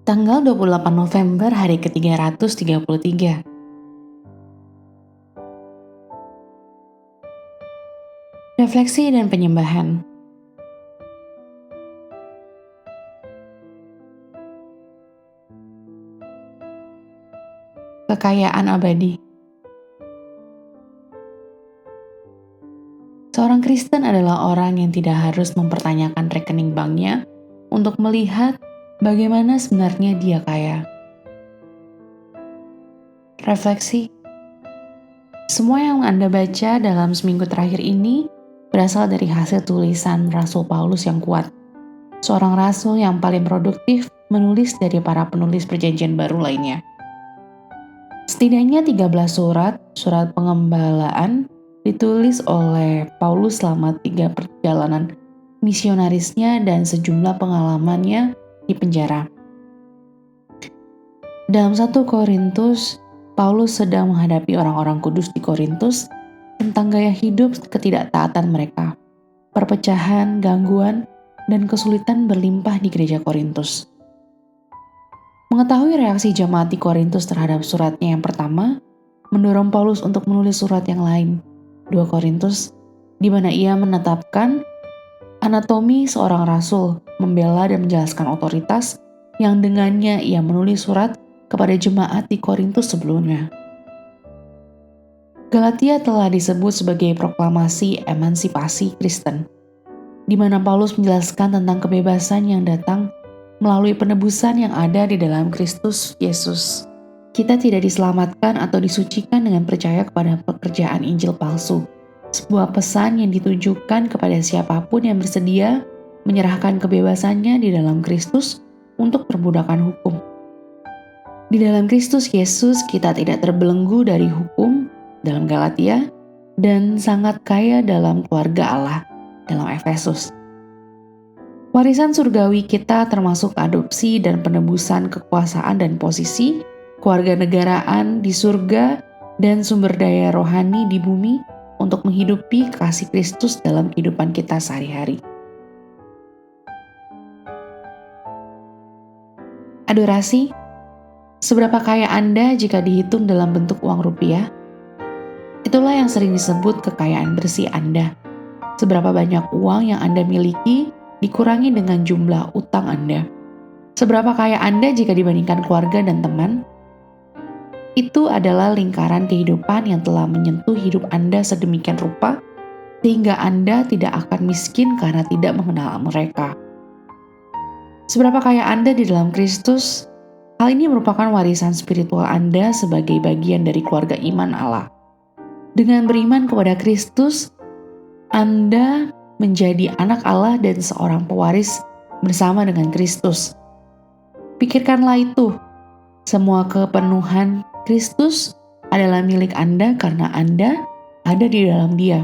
Tanggal 28 November hari ke-333. Refleksi dan penyembahan. Kekayaan abadi. Seorang Kristen adalah orang yang tidak harus mempertanyakan rekening banknya untuk melihat bagaimana sebenarnya dia kaya. Refleksi. Semua yang Anda baca dalam seminggu terakhir ini berasal dari hasil tulisan Rasul Paulus yang kuat. Seorang rasul yang paling produktif menulis dari para penulis perjanjian baru lainnya. Setidaknya 13 surat pengembalaan ditulis oleh Paulus selama 3 perjalanan misionarisnya dan sejumlah pengalamannya di penjara. Dalam 1 Korintus, Paulus sedang menghadapi orang-orang kudus di Korintus tentang gaya hidup ketidaktaatan mereka, perpecahan, gangguan, dan kesulitan berlimpah di gereja Korintus. Mengetahui reaksi jemaat di Korintus terhadap suratnya yang pertama, mendorong Paulus untuk menulis surat yang lain, 2 Korintus, di mana ia menetapkan anatomi seorang rasul, membela dan menjelaskan otoritas yang dengannya ia menulis surat kepada jemaat di Korintus sebelumnya. Galatia telah disebut sebagai proklamasi emansipasi Kristen, di mana Paulus menjelaskan tentang kebebasan yang datang melalui penebusan yang ada di dalam Kristus Yesus. Kita tidak diselamatkan atau disucikan dengan percaya kepada pekerjaan Injil palsu, sebuah pesan yang ditujukan kepada siapapun yang bersedia menyerahkan kebebasannya di dalam Kristus untuk perbudakan hukum. Di dalam Kristus Yesus kita tidak terbelenggu dari hukum dalam Galatia dan sangat kaya dalam keluarga Allah dalam Efesus. Warisan surgawi kita termasuk adopsi dan penebusan kekuasaan dan posisi, keluarga negaraan di surga, dan sumber daya rohani di bumi untuk menghidupi kasih Kristus dalam kehidupan kita sehari-hari. Adorasi. Seberapa kaya Anda jika dihitung dalam bentuk uang rupiah? Itulah yang sering disebut kekayaan bersih Anda. Seberapa banyak uang yang Anda miliki dikurangi dengan jumlah utang Anda. Seberapa kaya Anda jika dibandingkan keluarga dan teman? Itu adalah lingkaran kehidupan yang telah menyentuh hidup Anda sedemikian rupa, sehingga Anda tidak akan miskin karena tidak mengenal mereka. Seberapa kaya Anda di dalam Kristus? Hal ini merupakan warisan spiritual Anda sebagai bagian dari keluarga iman Allah. Dengan beriman kepada Kristus, Anda menjadi anak Allah dan seorang pewaris bersama dengan Kristus. Pikirkanlah itu, semua kepenuhan Kristus adalah milik Anda karena Anda ada di dalam Dia.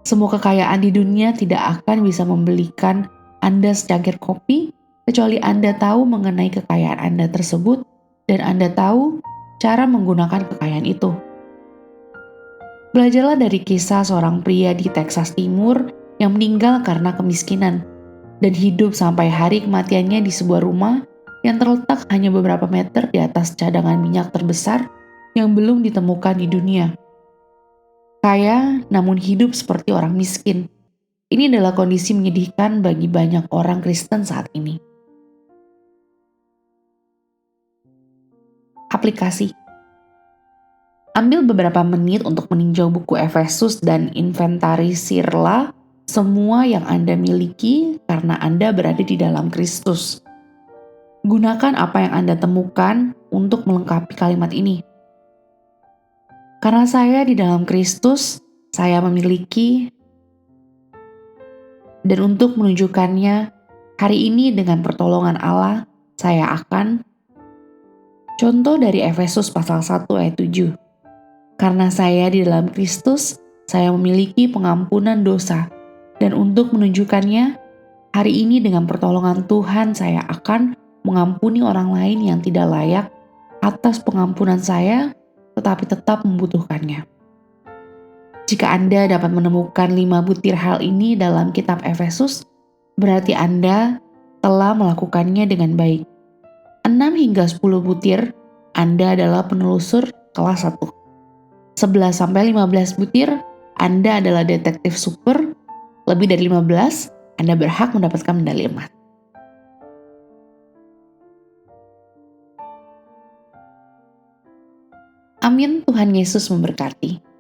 Semua kekayaan di dunia tidak akan bisa membelikan Anda secangkir kopi, kecuali Anda tahu mengenai kekayaan Anda tersebut dan Anda tahu cara menggunakan kekayaan itu. Belajarlah dari kisah seorang pria di Texas Timur yang meninggal karena kemiskinan dan hidup sampai hari kematiannya di sebuah rumah yang terletak hanya beberapa meter di atas cadangan minyak terbesar yang belum ditemukan di dunia. Kaya namun hidup seperti orang miskin. Ini adalah kondisi menyedihkan bagi banyak orang Kristen saat ini. Aplikasi. Ambil beberapa menit untuk meninjau buku Efesus dan inventarisirlah semua yang Anda miliki karena Anda berada di dalam Kristus. Gunakan apa yang Anda temukan untuk melengkapi kalimat ini. Karena saya di dalam Kristus, saya memiliki, dan untuk menunjukkannya, hari ini dengan pertolongan Allah, saya akan. Contoh dari Efesus pasal 1 ayat 7. Karena saya di dalam Kristus, saya memiliki pengampunan dosa. Dan untuk menunjukkannya, hari ini dengan pertolongan Tuhan saya akan mengampuni orang lain yang tidak layak atas pengampunan saya, tetapi tetap membutuhkannya. Jika Anda dapat menemukan 5 butir hal ini dalam kitab Efesus, berarti Anda telah melakukannya dengan baik. 6 hingga 10 butir, Anda adalah penelusur kelas 1. 11 sampai 15 butir, Anda adalah detektif super. Lebih dari 15, Anda berhak mendapatkan medali emas. Amin, Tuhan Yesus memberkati.